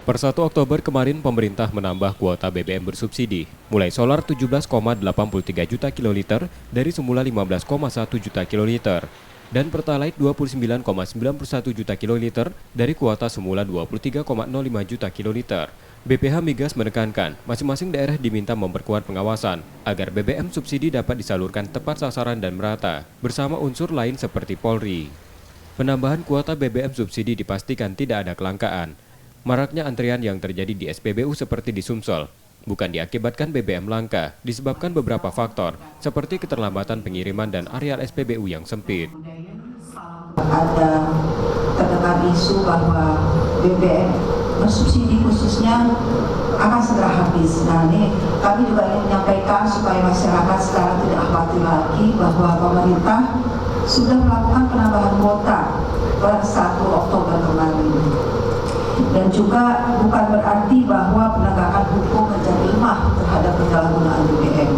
Per 1 Oktober kemarin, pemerintah menambah kuota BBM bersubsidi, mulai solar 17,83 juta kiloliter dari semula 15,1 juta kiloliter, dan Pertalite 29,91 juta kiloliter dari kuota semula 23,05 juta kiloliter. BPH Migas menekankan, masing-masing daerah diminta memperkuat pengawasan agar BBM subsidi dapat disalurkan tepat sasaran dan merata, bersama unsur lain seperti Polri. Penambahan kuota BBM subsidi dipastikan tidak ada kelangkaan. Maraknya antrian yang terjadi di SPBU seperti di Sumsel bukan diakibatkan BBM langka, disebabkan beberapa faktor seperti keterlambatan pengiriman dan areal SPBU yang sempit. Ada terdengar isu bahwa BBM bersubsidi khususnya akan segera habis. Nah, ini kami juga ingin menyampaikan supaya masyarakat sekarang tidak khawatir lagi bahwa pemerintah sudah melakukan penambahan kuota per 1 Oktober kemarin. Dan juga bukan berarti bahwa penegakan hukum menjadi lemah terhadap penyalahgunaan BBM,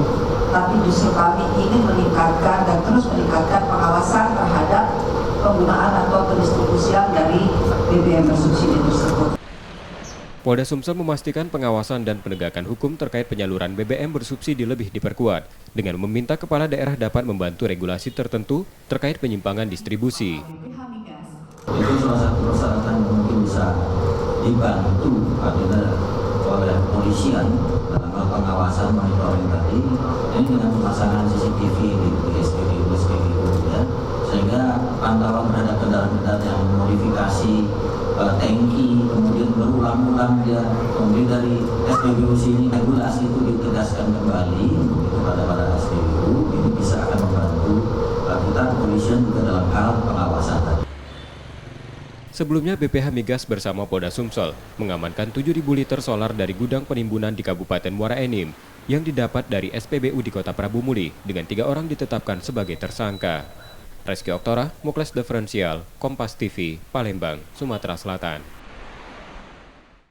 tapi justru kami ingin meningkatkan dan terus meningkatkan pengawasan terhadap penggunaan atau pendistribusian dari BBM bersubsidi tersebut. Polda Sumsel memastikan pengawasan dan penegakan hukum terkait penyaluran BBM bersubsidi lebih diperkuat dengan meminta kepala daerah dapat membantu regulasi tertentu terkait penyimpangan distribusi. Itu salah satu persyaratan yang mungkin bisa dibantu adalah oleh kepolisian dalam hal pengawasan monitoring tadi, ini dengan pemasangan CCTV di SPBU ya, sehingga pantauan terhadap kendaraan-kendaraan yang modifikasi tangki kemudian berulang-ulang dia kemudian dari SPBU sini regulasi itu ditegaskan kembali kepada para SPBU, ini bisa akan membantu kita kepolisian juga dalam hal pengawasan tadi. Sebelumnya BPH Migas bersama Polda Sumsel mengamankan 7.000 liter solar dari gudang penimbunan di Kabupaten Muara Enim yang didapat dari SPBU di Kota Prabu Muli dengan 3 orang ditetapkan sebagai tersangka. Reski Oktora, Mukles Diferensial, Kompas TV, Palembang, Sumatera Selatan.